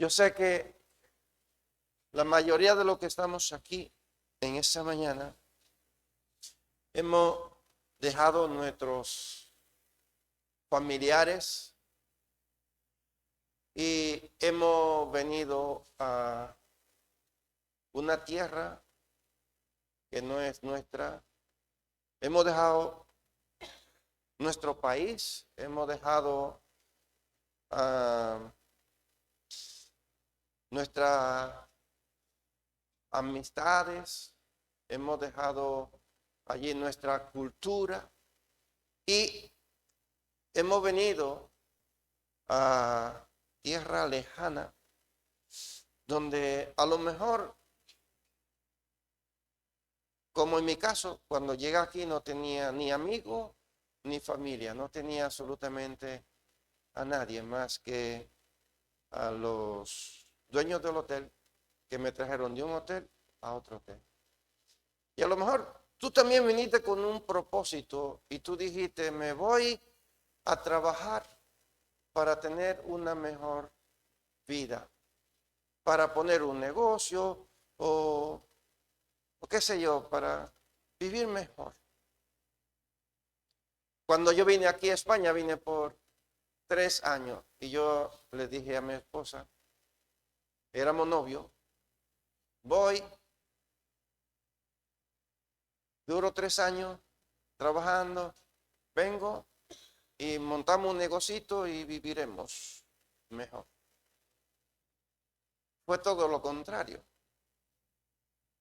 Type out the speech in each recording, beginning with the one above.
Yo sé que la mayoría de los que estamos aquí en esta mañana hemos dejado nuestros familiares y hemos venido a una tierra que no es nuestra. Hemos dejado nuestro país, hemos dejado nuestras amistades, hemos dejado allí nuestra cultura y hemos venido a tierra lejana donde a lo mejor, como en mi caso, cuando llegué aquí no tenía ni amigos ni familia, no tenía absolutamente a nadie más que a los dueños del hotel que me trajeron de un hotel a otro hotel. Y a lo mejor tú también viniste con un propósito y tú dijiste, me voy a trabajar para tener una mejor vida, para poner un negocio o qué sé yo, para vivir mejor. Cuando yo vine aquí a España, vine por 3 años y yo le dije a mi esposa, éramos novios, voy, duro 3 años trabajando, vengo y montamos un negocito y viviremos mejor. Fue todo lo contrario.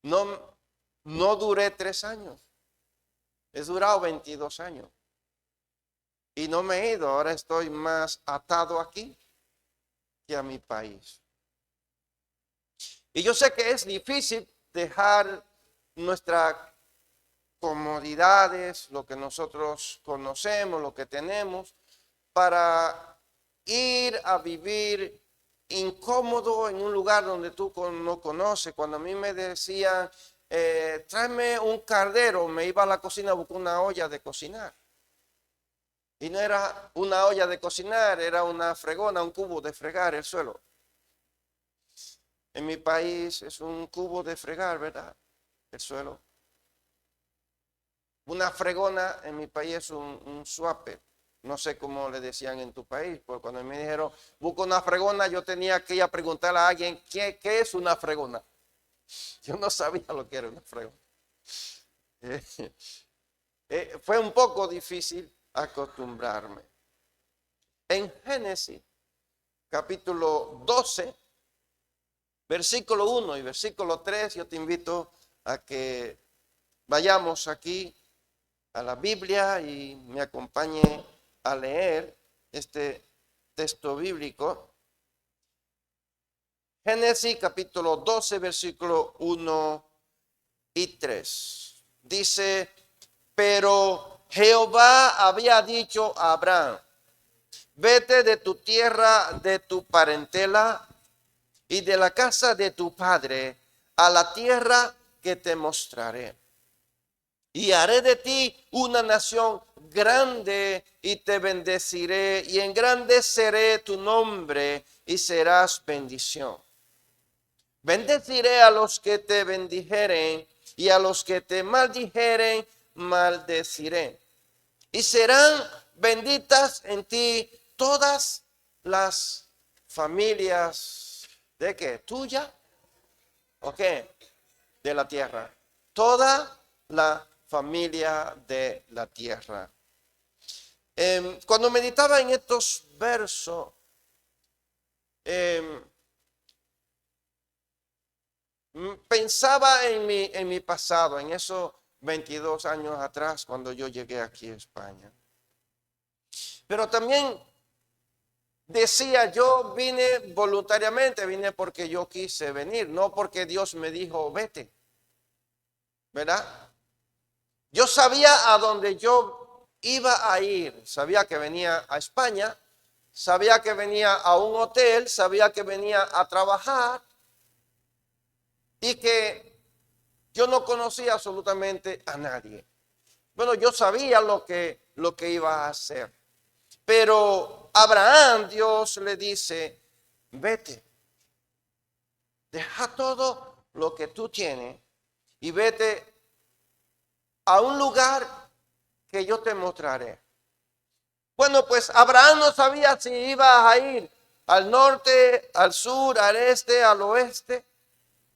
No duré 3 años, he durado 22 años y no me he ido, ahora estoy más atado aquí que a mi país. Y yo sé que es difícil dejar nuestras comodidades, lo que nosotros conocemos, lo que tenemos, para ir a vivir incómodo en un lugar donde tú no conoces. Cuando a mí me decían, tráeme un caldero, me iba a la cocina a buscar una olla de cocinar. Y no era una olla de cocinar, era una fregona, un cubo de fregar el suelo. En mi país es un cubo de fregar, ¿verdad? El suelo. Una fregona en mi país es un swapper. No sé cómo le decían en tu país, porque cuando me dijeron, busca una fregona, yo tenía que ir a preguntarle a alguien, ¿qué es una fregona? Yo no sabía lo que era una fregona. Fue un poco difícil acostumbrarme. En Génesis, capítulo 12, versículo 1 y versículo 3, yo te invito a que vayamos aquí a la Biblia y me acompañe a leer este texto bíblico. Génesis capítulo 12, versículo 1 y 3. Dice, pero Jehová había dicho a Abraham, vete de tu tierra, de tu parentela y de la casa de tu padre a la tierra que te mostraré. Y haré de ti una nación grande y te bendeciré y engrandeceré tu nombre y serás bendición. Bendeciré a los que te bendijeren y a los que te maldijeren maldeciré. Y serán benditas en ti todas las familias. ¿De qué? ¿Tuya? ¿O qué? De la tierra. Toda la familia de la tierra. Cuando meditaba en estos versos, pensaba en mi pasado, en esos 22 años atrás cuando yo llegué aquí a España. Pero también decía, yo vine voluntariamente, vine porque yo quise venir, no porque Dios me dijo vete, ¿verdad? Yo sabía a dónde yo iba a ir, sabía que venía a España, sabía que venía a un hotel, sabía que venía a trabajar y que yo no conocía absolutamente a nadie. Bueno, yo sabía lo que iba a hacer, pero Abraham, Dios le dice, vete. Deja todo lo que tú tienes y vete a un lugar que yo te mostraré. Bueno, pues Abraham no sabía si iba a ir al norte, al sur, al este, al oeste.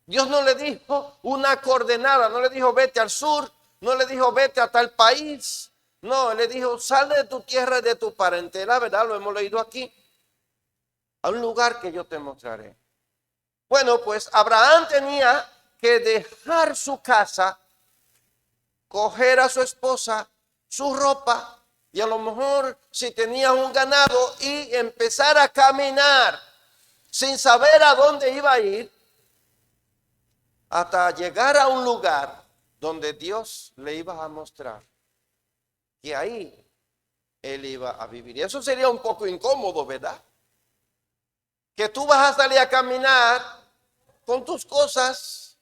Dios no le dijo una coordenada, no le dijo vete al sur, no le dijo vete a tal país. No, le dijo sal de tu tierra y de tu parentela, ¿verdad? Lo hemos leído aquí. A un lugar que yo te mostraré. Bueno, pues Abraham tenía que dejar su casa, coger a su esposa, su ropa y a lo mejor si tenía un ganado y empezar a caminar sin saber a dónde iba a ir hasta llegar a un lugar donde Dios le iba a mostrar que ahí él iba a vivir. Y eso sería un poco incómodo, ¿verdad? Que tú vas a salir a caminar con tus cosas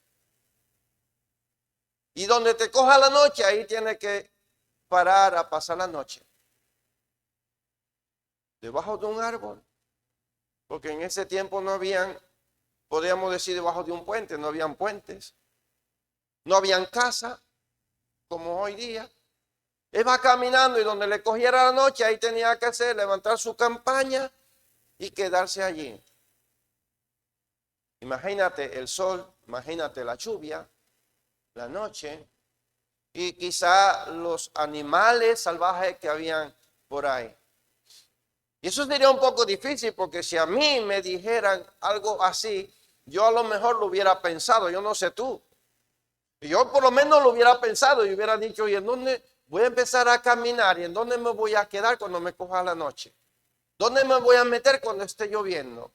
y donde te coja la noche, ahí tienes que parar a pasar la noche. Debajo de un árbol. Porque en ese tiempo no habían, podríamos decir, debajo de un puente, no habían puentes. No habían casa, como hoy día. Él va caminando y donde le cogiera la noche, ahí tenía que hacer, levantar su campaña y quedarse allí. Imagínate el sol, imagínate la lluvia, la noche y quizá los animales salvajes que habían por ahí. Y eso sería un poco difícil porque si a mí me dijeran algo así, yo a lo mejor lo hubiera pensado, yo no sé tú. Yo por lo menos lo hubiera pensado y hubiera dicho, ¿y en dónde voy a empezar a caminar? ¿Y en dónde me voy a quedar cuando me coja la noche? ¿Dónde me voy a meter cuando esté lloviendo?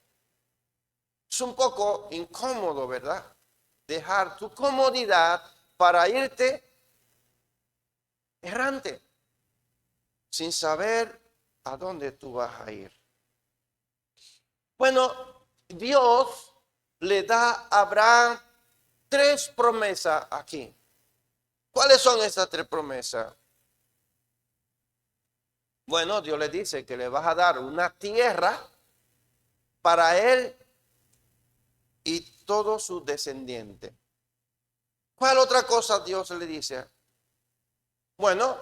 Es un poco incómodo, ¿verdad? Dejar tu comodidad para irte errante, sin saber a dónde tú vas a ir. Bueno, Dios le da a Abraham 3 promesas aquí. ¿Cuáles son esas 3 promesas? Bueno, Dios le dice que le vas a dar una tierra para él y todos sus descendientes. ¿Cuál otra cosa Dios le dice? Bueno,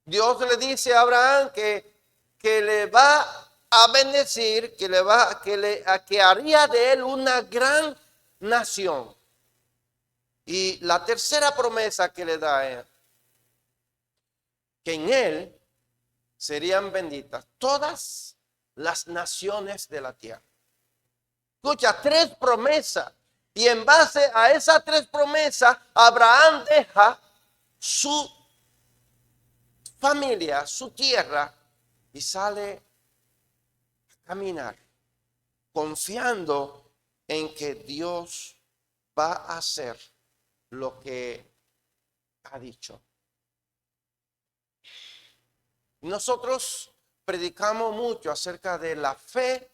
Dios le dice a Abraham que le va a bendecir, que haría de él una gran nación. Y la tercera promesa que le da es que en él serían benditas todas las naciones de la tierra. Escucha, 3 promesas. Y en base a esas 3 promesas, Abraham deja su familia, su tierra, y sale a caminar, confiando en que Dios va a hacer lo que ha dicho. Nosotros predicamos mucho acerca de la fe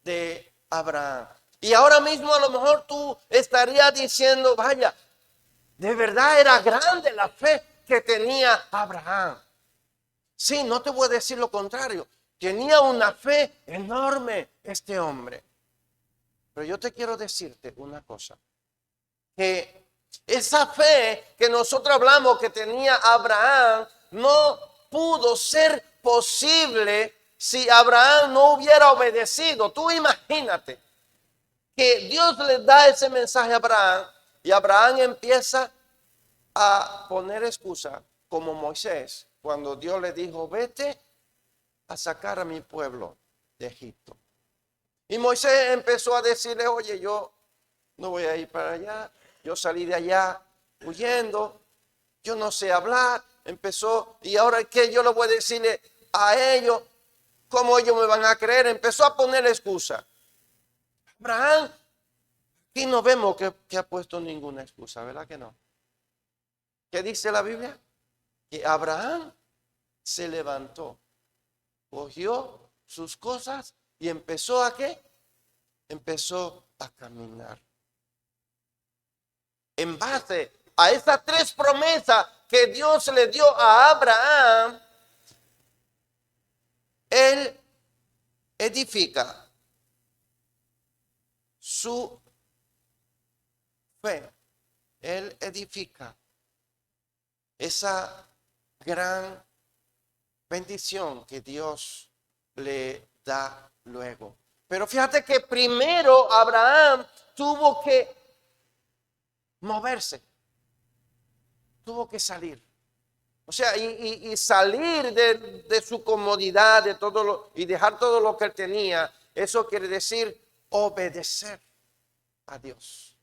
de Abraham. Y ahora mismo a lo mejor tú estarías diciendo, vaya, de verdad era grande la fe que tenía Abraham. Sí, no te voy a decir lo contrario. Tenía una fe enorme este hombre. Pero yo te quiero decirte una cosa. Que esa fe que nosotros hablamos que tenía Abraham no pudo ser posible si Abraham no hubiera obedecido. Tú imagínate que Dios le da ese mensaje a Abraham y Abraham empieza a poner excusa como Moisés cuando Dios le dijo vete a sacar a mi pueblo de Egipto. Y Moisés empezó a decirle, oye, yo no voy a ir para allá, yo salí de allá huyendo, yo no sé hablar. Empezó, y ahora que yo le voy a decirle a ellos, ¿cómo ellos me van a creer? Empezó a poner excusa. Abraham, aquí no vemos que ha puesto ninguna excusa, ¿verdad que no? ¿Qué dice la Biblia? Que Abraham se levantó, cogió sus cosas y empezó a ¿qué? Empezó a caminar. En base a esas 3 promesas que Dios le dio a Abraham, él edifica su fe, él edifica esa gran bendición que Dios le da luego. Pero fíjate que primero Abraham tuvo que moverse, tuvo que salir. O sea, y salir de su comodidad, de todo y dejar todo lo que él tenía, eso quiere decir obedecer a Dios.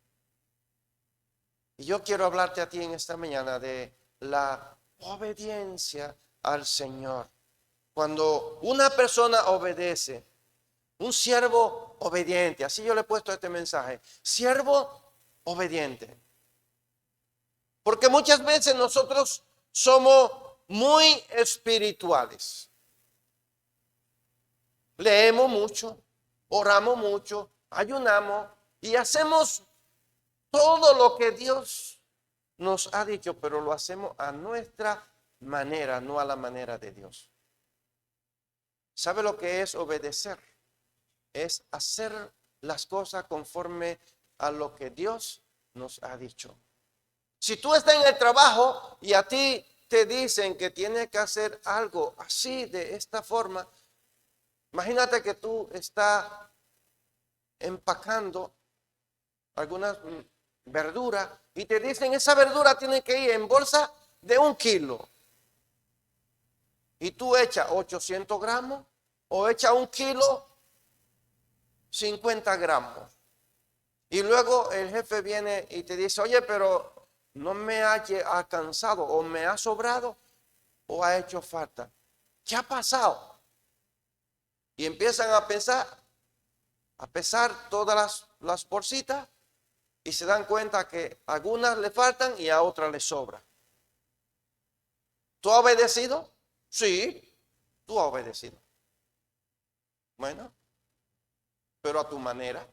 Y yo quiero hablarte a ti en esta mañana de la obediencia al Señor. Cuando una persona obedece, un siervo obediente, así yo le he puesto este mensaje, siervo obediente. Porque muchas veces nosotros somos muy espirituales. Leemos mucho, oramos mucho, ayunamos y hacemos todo lo que Dios nos ha dicho, pero lo hacemos a nuestra manera, no a la manera de Dios. ¿Sabe lo que es obedecer? Es hacer las cosas conforme a lo que Dios nos ha dicho. Si tú estás en el trabajo y a ti te dicen que tienes que hacer algo así, de esta forma, imagínate que tú estás empacando algunas verduras y te dicen esa verdura tiene que ir en bolsa de 1 kilo. Y tú echas 800 gramos o echas 1 kilo 50 gramos. Y luego el jefe viene y te dice, oye, pero no me ha alcanzado o me ha sobrado o ha hecho falta. ¿Qué ha pasado? Y empiezan a pesar todas las bolsitas y se dan cuenta que a algunas le faltan y a otras le sobra. ¿Tú has obedecido? Sí, tú has obedecido. Bueno, pero a tu manera,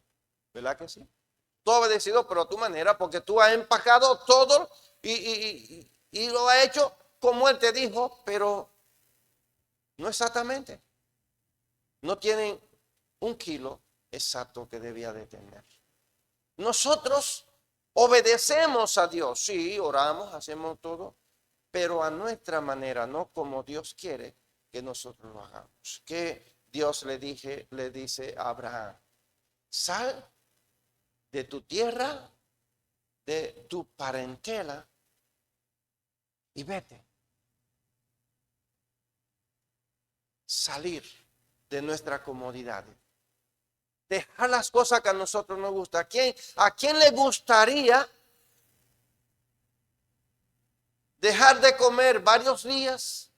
¿verdad que sí? Tú has obedecido, pero a tu manera, porque tú has empacado todo y lo has hecho como Él te dijo, pero no exactamente. No tienen 1 kilo exacto que debía de tener. Nosotros obedecemos a Dios, sí, oramos, hacemos todo, pero a nuestra manera, no como Dios quiere que nosotros lo hagamos. Que Dios le dice a Abraham, sal de tu tierra, de tu parentela y vete. Salir de nuestra comodidad. Dejar las cosas que a nosotros nos gustan. ¿A quién le gustaría dejar de comer varios días?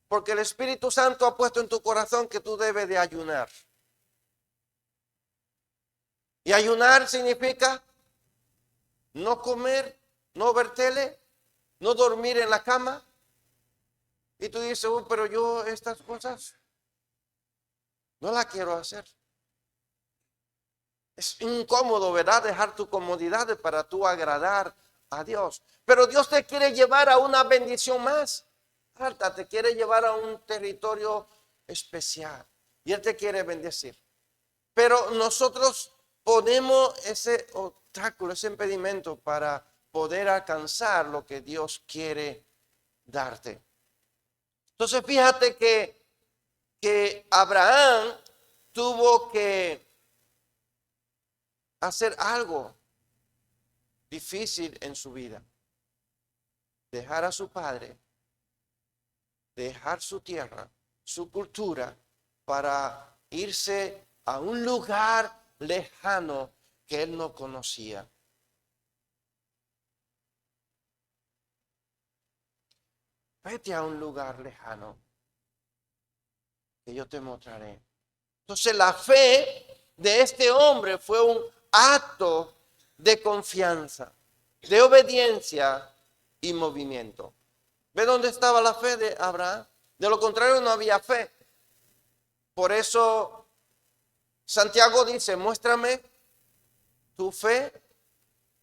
Porque el Espíritu Santo ha puesto en tu corazón que tú debes de ayunar. Y ayunar significa no comer, no ver tele, no dormir en la cama. Y tú dices, pero yo estas cosas no las quiero hacer. Es incómodo, ¿verdad? Dejar tu comodidad para tú agradar a Dios. Pero Dios te quiere llevar a una bendición más alta, te quiere llevar a un territorio especial. Y Él te quiere bendecir. Pero nosotros ponemos ese obstáculo, ese impedimento para poder alcanzar lo que Dios quiere darte. Entonces fíjate que Abraham tuvo que hacer algo difícil en su vida. Dejar a su padre, dejar su tierra, su cultura, para irse a un lugar lejano que él no conocía. Vete a un lugar lejano que yo te mostraré. Entonces la fe de este hombre fue un acto de confianza, de obediencia y movimiento. ¿Ve dónde estaba la fe de Abraham? De lo contrario no había fe. Por eso Santiago dice, muéstrame tu fe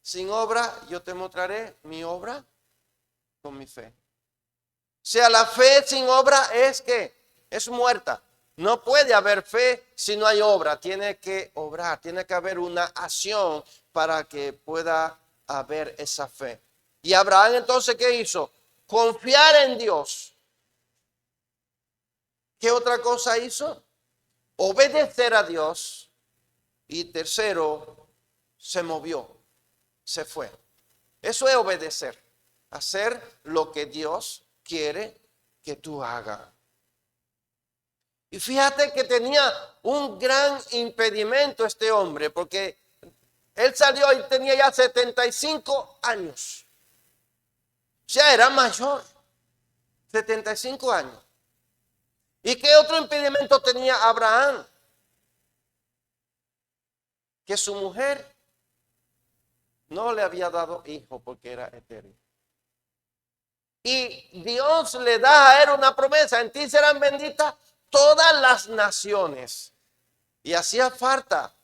sin obra, yo te mostraré mi obra con mi fe. O sea, la fe sin obra es que es muerta. No puede haber fe si no hay obra. Tiene que obrar, tiene que haber una acción para que pueda a ver esa fe. Y Abraham entonces, ¿qué hizo? Confiar en Dios. ¿Qué otra cosa hizo? Obedecer a Dios. Y tercero, se movió, se fue. Eso es obedecer. Hacer lo que Dios quiere que tú hagas. Y fíjate que tenía un gran impedimento este hombre, porque él salió y tenía ya 75 años. O sea, era mayor. 75 años. ¿Y qué otro impedimento tenía Abraham? Que su mujer no le había dado hijo porque era estéril. Y Dios le da a él una promesa: en ti serán benditas todas las naciones. Y hacía falta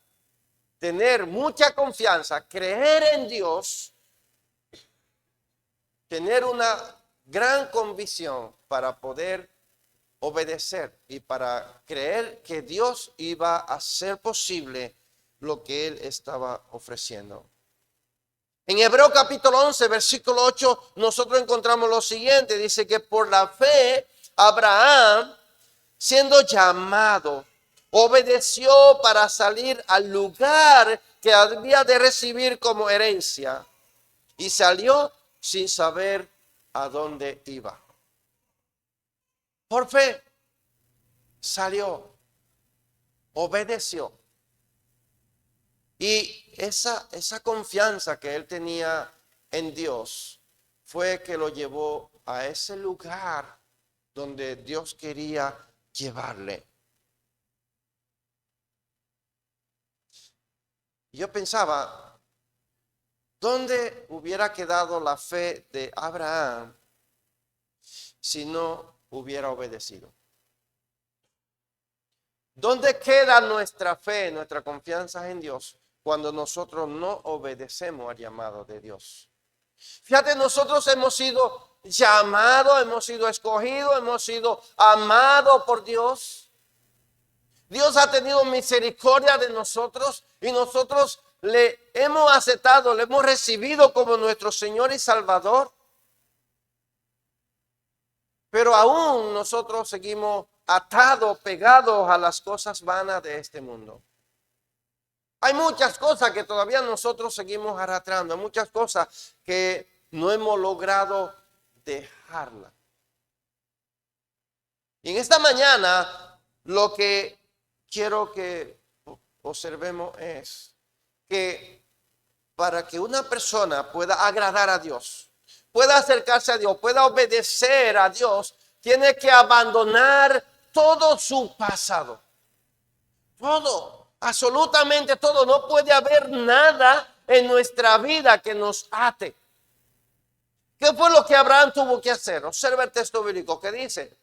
tener mucha confianza, creer en Dios, tener una gran convicción para poder obedecer y para creer que Dios iba a hacer posible lo que él estaba ofreciendo. En Hebreos capítulo 11, versículo 8, nosotros encontramos lo siguiente. Dice que por la fe, Abraham, siendo llamado, obedeció para salir al lugar que había de recibir como herencia, y salió sin saber a dónde iba. Por fe salió, obedeció. Y esa confianza que él tenía en Dios fue que lo llevó a ese lugar donde Dios quería llevarle. Yo pensaba, ¿dónde hubiera quedado la fe de Abraham si no hubiera obedecido? ¿Dónde queda nuestra fe, nuestra confianza en Dios cuando nosotros no obedecemos al llamado de Dios? Fíjate, nosotros hemos sido llamados, hemos sido escogidos, hemos sido amados por Dios. Dios ha tenido misericordia de nosotros y nosotros le hemos aceptado, le hemos recibido como nuestro Señor y Salvador. Pero aún nosotros seguimos atados, pegados a las cosas vanas de este mundo. Hay muchas cosas que todavía nosotros seguimos arrastrando, muchas cosas que no hemos logrado dejarla. Y en esta mañana lo que quiero que observemos es que para que una persona pueda agradar a Dios, pueda acercarse a Dios, pueda obedecer a Dios, tiene que abandonar todo su pasado. Todo, absolutamente todo. No puede haber nada en nuestra vida que nos ate. ¿Qué fue lo que Abraham tuvo que hacer? Observa el texto bíblico que dice: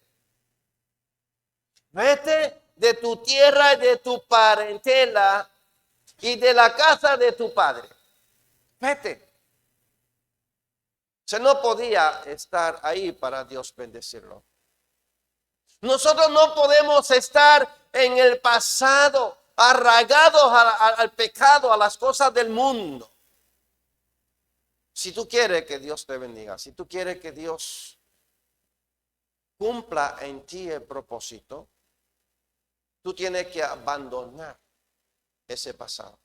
vete de tu tierra y de tu parentela y de la casa de tu padre. Vete. Se no podía estar ahí para Dios bendecirlo. Nosotros no podemos estar en el pasado, arraigados al pecado, a las cosas del mundo. Si tú quieres que Dios te bendiga, si tú quieres que Dios cumpla en ti el propósito, tú tienes que abandonar ese pasado.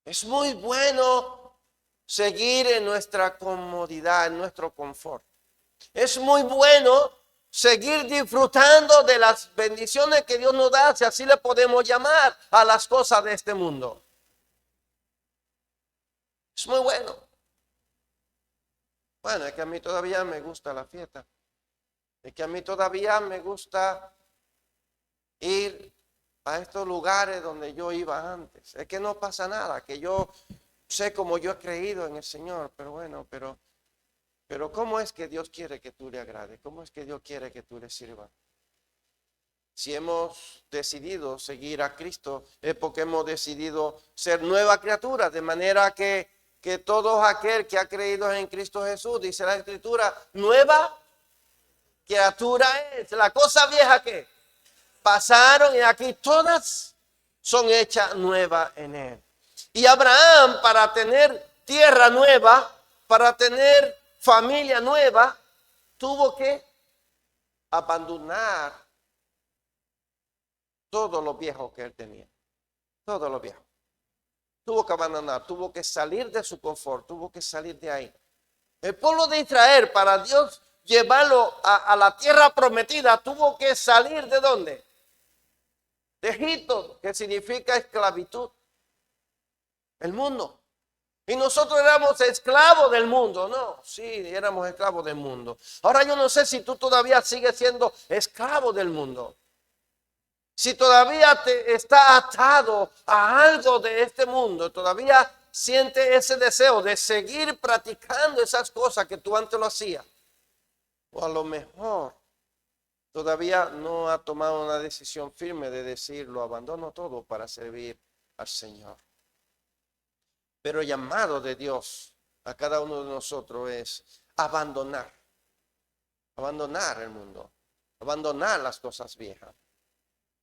Es muy bueno seguir en nuestra comodidad, en nuestro confort. Es muy bueno seguir disfrutando de las bendiciones que Dios nos da, si así le podemos llamar a las cosas de este mundo. Es muy bueno. Bueno, es que a mí todavía me gusta la fiesta. Es que a mí todavía me gusta ir a estos lugares donde yo iba antes. Es que no pasa nada, que yo sé cómo yo he creído en el Señor, pero bueno, pero ¿cómo es que Dios quiere que tú le agrades? ¿Cómo es que Dios quiere que tú le sirvas? Si hemos decidido seguir a Cristo, es porque hemos decidido ser nueva criatura, de manera que todo aquel que ha creído en Cristo Jesús, dice la Escritura, nueva criatura es. La cosa vieja que pasaron y aquí todas son hechas nuevas en Él. Y Abraham, para tener tierra nueva, para tener familia nueva, tuvo que abandonar todo lo viejo que él tenía. Todo lo viejo. Tuvo que abandonar, tuvo que salir de su confort, tuvo que salir de ahí. El pueblo de Israel, para Dios llevarlo a la tierra prometida, tuvo que salir ¿de dónde? De Egipto, que significa esclavitud. El mundo. Y nosotros éramos esclavos del mundo, ¿no? Sí, éramos esclavos del mundo. Ahora yo no sé si tú todavía sigues siendo esclavo del mundo. Si todavía te está atado a algo de este mundo, todavía siente ese deseo de seguir practicando esas cosas que tú antes lo hacías. O a lo mejor todavía no ha tomado una decisión firme de decir, lo abandono todo para servir al Señor. Pero el llamado de Dios a cada uno de nosotros es abandonar el mundo, abandonar las cosas viejas.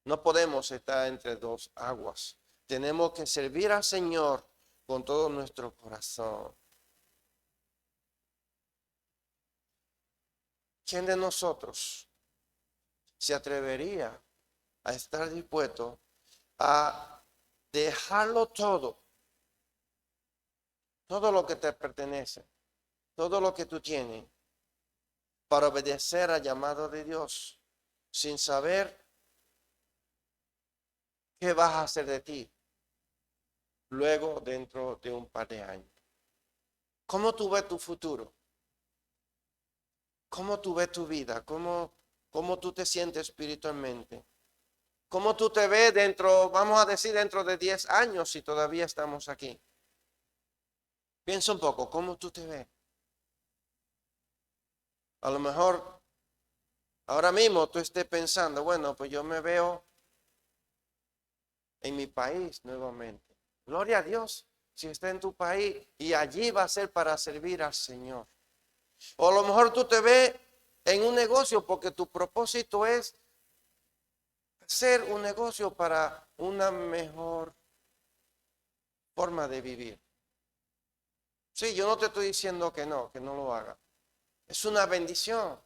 No podemos estar entre dos aguas. Tenemos que servir al Señor con todo nuestro corazón. ¿Quién de nosotros se atrevería a estar dispuesto a dejarlo todo lo que te pertenece, todo lo que tú tienes, para obedecer al llamado de Dios, sin saber qué vas a hacer de ti luego dentro de un par de años? ¿Cómo tú ves tu futuro? ¿Cómo tú ves tu vida? ¿Cómo tú te sientes espiritualmente? ¿Cómo tú te ves dentro, vamos a decir, dentro de 10 años si todavía estamos aquí? Piensa un poco, ¿cómo tú te ves? A lo mejor ahora mismo tú estés pensando, bueno, pues yo me veo en mi país nuevamente. Gloria a Dios si está en tu país y allí va a ser para servir al Señor. O a lo mejor tú te ves en un negocio porque tu propósito es hacer un negocio para una mejor forma de vivir. Sí, yo no te estoy diciendo que no lo haga. Es una bendición.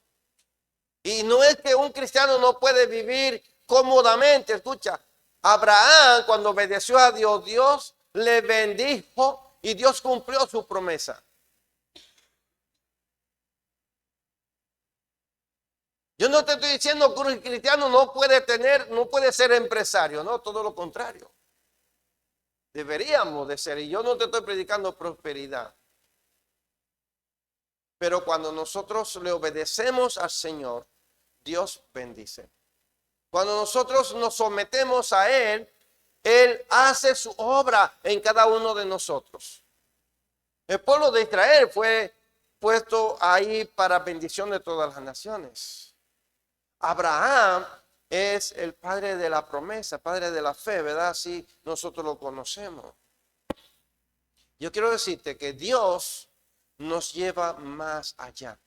Y no es que un cristiano no puede vivir cómodamente. Escucha, Abraham cuando obedeció a Dios, Dios le bendijo y Dios cumplió su promesa. Yo no te estoy diciendo que un cristiano no puede ser empresario, no, todo lo contrario. Deberíamos de ser, y yo no te estoy predicando prosperidad. Pero cuando nosotros le obedecemos al Señor, Dios bendice. Cuando nosotros nos sometemos a Él, Él hace su obra en cada uno de nosotros. El pueblo de Israel fue puesto ahí para bendición de todas las naciones. Abraham es el padre de la promesa, padre de la fe, ¿verdad? Así nosotros lo conocemos. Yo quiero decirte que Dios nos lleva más allá.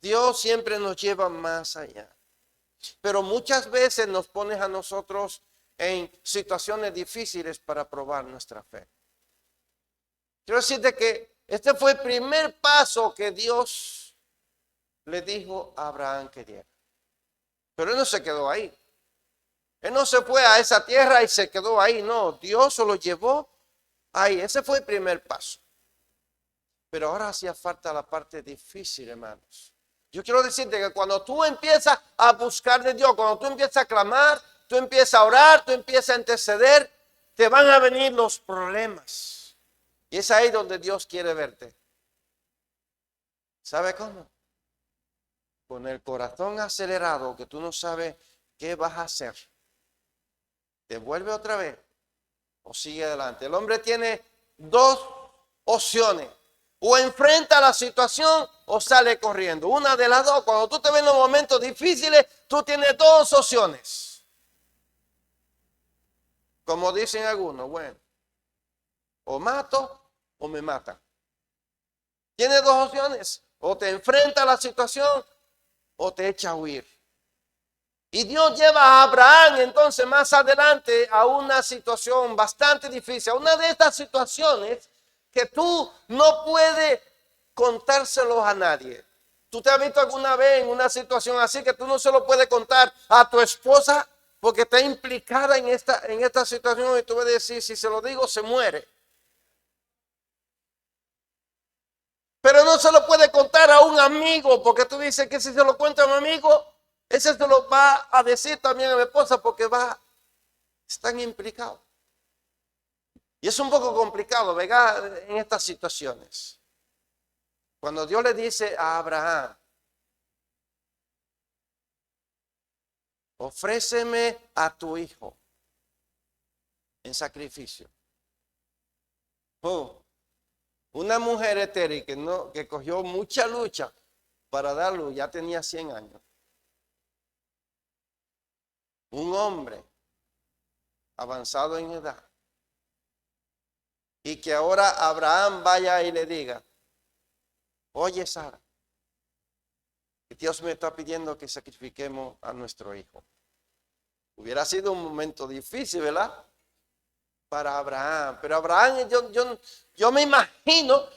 Dios siempre nos lleva más allá. Pero muchas veces nos pone a nosotros en situaciones difíciles para probar nuestra fe. Quiero decirte que este fue el primer paso que Dios le dijo a Abraham que diera. Pero él no se quedó ahí. Él no se fue a esa tierra y se quedó ahí. No, Dios se lo llevó ahí. Ese fue el primer paso. Pero ahora hacía falta la parte difícil, hermanos. Yo quiero decirte que cuando tú empiezas a buscar de Dios, cuando tú empiezas a clamar, tú empiezas a orar, tú empiezas a interceder, te van a venir los problemas. Y es ahí donde Dios quiere verte. ¿Sabe cómo? Con el corazón acelerado, que tú no sabes qué vas a hacer. ¿Te vuelve otra vez o sigue adelante? El hombre tiene dos opciones. O enfrenta la situación o sale corriendo. Una de las dos. Cuando tú te ves en los momentos difíciles, tú tienes dos opciones. Como dicen algunos, bueno, o mato o me matan. Tienes dos opciones. O te enfrenta a la situación o te echa a huir. Y Dios lleva a Abraham entonces más adelante a una situación bastante difícil, a una de estas situaciones que tú no puedes contárselos a nadie. ¿Tú te has visto alguna vez en una situación así que tú no se lo puedes contar a tu esposa porque está implicada en esta situación y tú vas a decir, si se lo digo, se muere? Pero no se lo puede contar a un amigo porque tú dices que si se lo cuenta a un amigo, ese se lo va a decir también a mi esposa porque están implicados. Y es un poco complicado, ¿verdad? En estas situaciones. Cuando Dios le dice a Abraham, ofréceme a tu hijo en sacrificio. Oh, una mujer etérica que cogió mucha lucha para darlo, ya tenía 100 años. Un hombre avanzado en edad. Y que ahora Abraham vaya y le diga, oye Sara, Dios me está pidiendo que sacrifiquemos a nuestro hijo. Hubiera sido un momento difícil, ¿verdad? Para Abraham. Pero Abraham, yo me imagino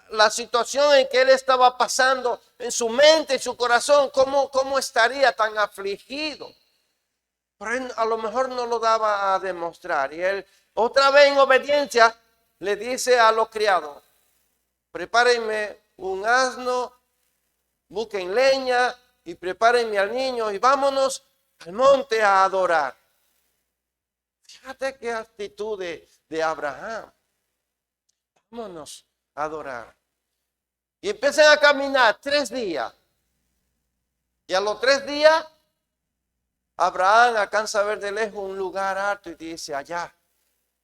la situación en que él estaba pasando en su mente, en su corazón, cómo estaría tan afligido. Pero él a lo mejor no lo daba a demostrar. Y él, otra vez en obediencia, le dice a los criados, prepárenme un asno, busquen leña y prepárenme al niño y vámonos al monte a adorar. Fíjate qué actitud de Abraham. Vámonos a adorar. Y empiezan a caminar 3 días. Y a los 3 días, Abraham alcanza a ver de lejos un lugar alto y dice, allá,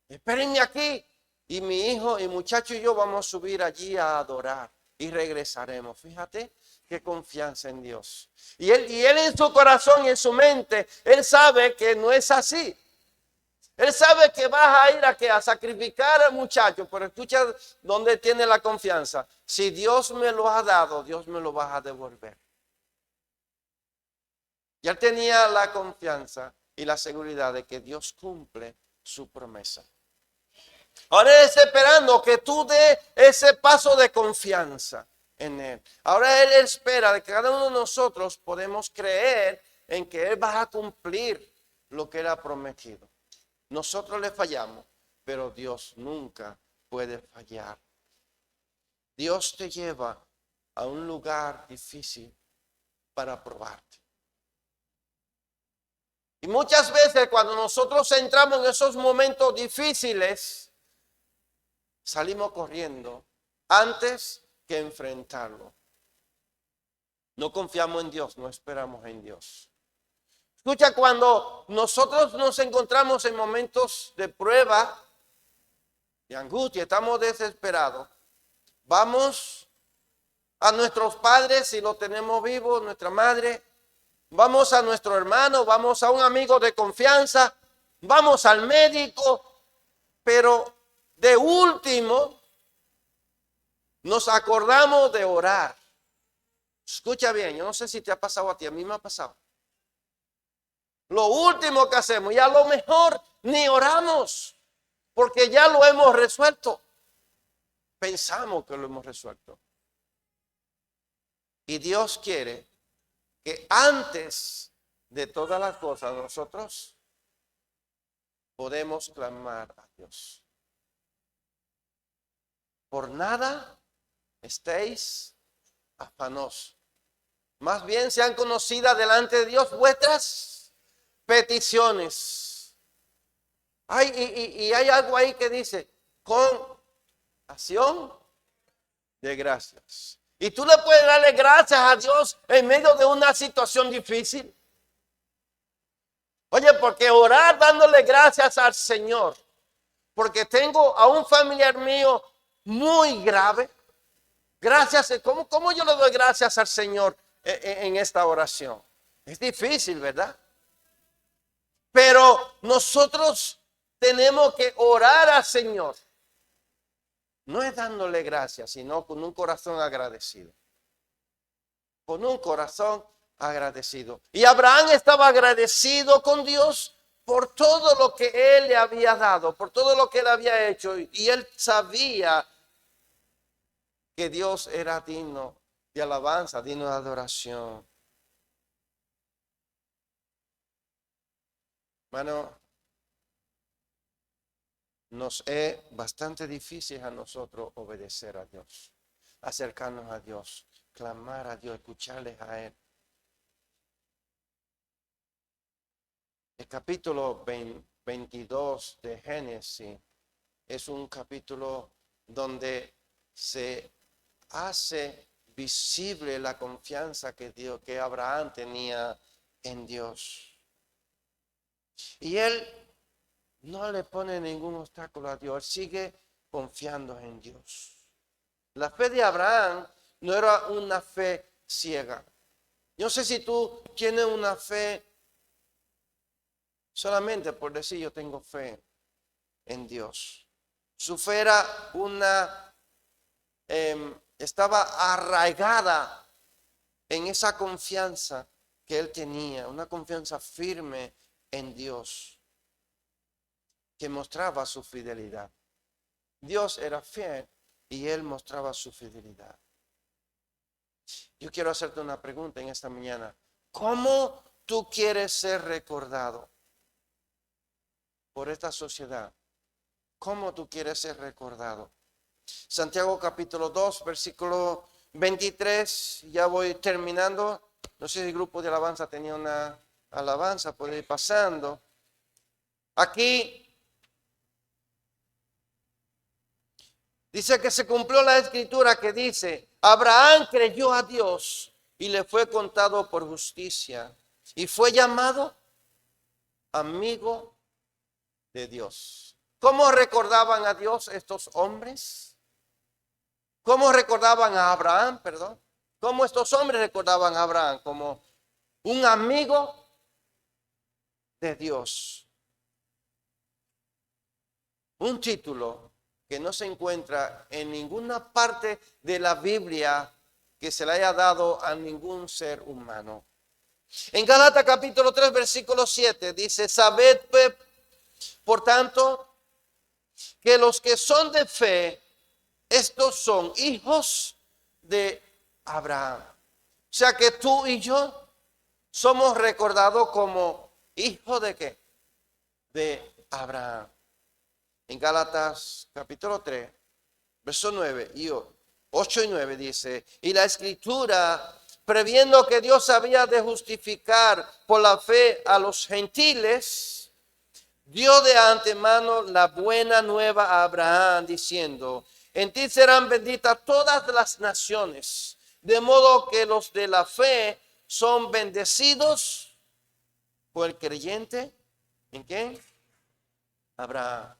espérenme aquí. Y mi hijo y muchacho y yo vamos a subir allí a adorar y regresaremos. Fíjate qué confianza en Dios. Y él en su corazón y en su mente, él sabe que no es así. Él sabe que vas a ir a sacrificar al muchacho, pero escucha dónde tiene la confianza. Si Dios me lo ha dado, Dios me lo va a devolver. Y él tenía la confianza y la seguridad de que Dios cumple su promesa. Ahora él está esperando que tú des ese paso de confianza en él. Ahora él espera de que cada uno de nosotros podemos creer en que él va a cumplir lo que él ha prometido. Nosotros le fallamos, pero Dios nunca puede fallar. Dios te lleva a un lugar difícil para probarte. Y muchas veces cuando nosotros entramos en esos momentos difíciles, salimos corriendo antes que enfrentarlo. No confiamos en Dios, no esperamos en Dios. Escucha, cuando nosotros nos encontramos en momentos de prueba, de angustia, estamos desesperados, vamos a nuestros padres si lo tenemos vivo, nuestra madre, vamos a nuestro hermano, vamos a un amigo de confianza, vamos al médico, pero de último nos acordamos de orar. Escucha bien, yo no sé si te ha pasado a ti, a mí me ha pasado. Lo último que hacemos, y a lo mejor ni oramos, porque ya lo hemos resuelto. Pensamos que lo hemos resuelto. Y Dios quiere que antes de todas las cosas nosotros podemos clamar a Dios. Por nada estéis afanosos. Más bien sean conocidas delante de Dios vuestras peticiones. Y hay algo ahí que dice, con acción de gracias. Y tú le puedes darle gracias a Dios en medio de una situación difícil. Oye, porque orar dándole gracias al Señor, porque tengo a un familiar mío muy grave. Gracias, ¿cómo yo le doy gracias al Señor en esta oración? Es difícil, ¿verdad? Pero nosotros tenemos que orar al Señor. No es dándole gracias, sino con un corazón agradecido. Con un corazón agradecido. Y Abraham estaba agradecido con Dios por todo lo que él le había dado, por todo lo que él había hecho. Y él sabía que Dios era digno de alabanza, digno de adoración. Hermano, nos es bastante difícil a nosotros obedecer a Dios, acercarnos a Dios, clamar a Dios, escucharles a Él. El capítulo 22 de Génesis es un capítulo donde se hace visible la confianza que Abraham tenía en Dios. Y él no le pone ningún obstáculo a Dios, él sigue confiando en Dios. La fe de Abraham no era una fe ciega. Yo no sé si tú tienes una fe solamente por decir yo tengo fe en Dios. Su fe era estaba arraigada en esa confianza que él tenía, una confianza firme en Dios, que mostraba su fidelidad. Dios era fiel y él mostraba su fidelidad. Yo quiero hacerte una pregunta en esta mañana. ¿Cómo tú quieres ser recordado por esta sociedad? ¿Cómo tú quieres ser recordado? Santiago capítulo 2, versículo 23, ya voy terminando. No sé si el grupo de alabanza tenía una alabanza, puede ir pasando. Aquí dice que se cumplió la escritura que dice, Abraham creyó a Dios y le fue contado por justicia y fue llamado amigo de Dios. ¿Cómo recordaban a Dios estos hombres? ¿Cómo recordaban a Abraham, perdón? ¿Cómo estos hombres recordaban a Abraham? Como un amigo de Dios. Un título que no se encuentra en ninguna parte de la Biblia que se le haya dado a ningún ser humano. En Gálatas capítulo 3, versículo 7 dice, sabed por tanto que los que son de fe, estos son hijos de Abraham. O sea que tú y yo somos recordados como hijos de ¿qué? De Abraham. En Gálatas capítulo 3, verso 9 y 8 y 9 dice, y la escritura, previendo que Dios había de justificar por la fe a los gentiles, dio de antemano la buena nueva a Abraham, diciendo, en ti serán benditas todas las naciones, de modo que los de la fe son bendecidos por el creyente. ¿En quién? Abraham.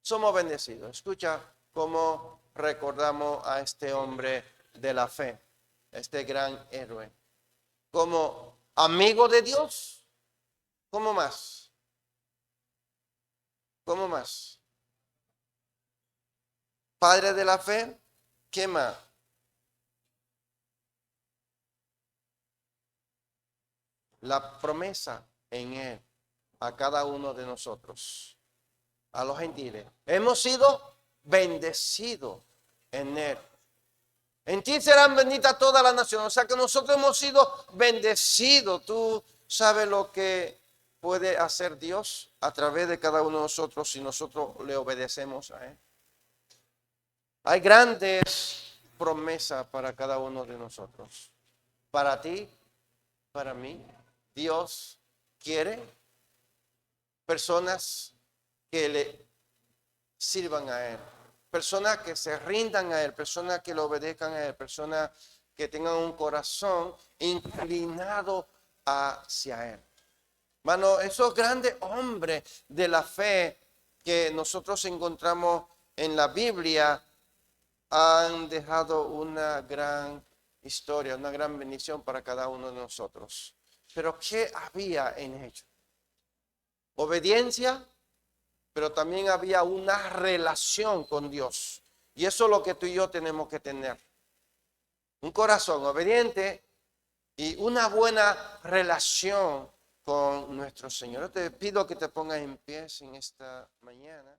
Somos bendecidos. Escucha cómo recordamos a este hombre de la fe, este gran héroe. Como amigo de Dios, ¿cómo más? ¿Cómo más? Padre de la fe, ¿qué más? La promesa en él a cada uno de nosotros, a los gentiles. Hemos sido bendecidos en él. En ti serán benditas todas las naciones. O sea que nosotros hemos sido bendecidos. Tú sabes lo que puede hacer Dios a través de cada uno de nosotros si nosotros le obedecemos a él. Hay grandes promesas para cada uno de nosotros. Para ti, para mí. Dios quiere personas que le sirvan a él. Personas que se rindan a él. Personas que le obedezcan a él. Personas que tengan un corazón inclinado hacia él. Hermano, esos grandes hombres de la fe que nosotros encontramos en la Biblia han dejado una gran historia, una gran bendición para cada uno de nosotros. Pero ¿qué había en ellos? Obediencia, pero también había una relación con Dios. Y eso es lo que tú y yo tenemos que tener. Un corazón obediente, y una buena relación con nuestro Señor. Yo te pido que te pongas en pie en esta mañana.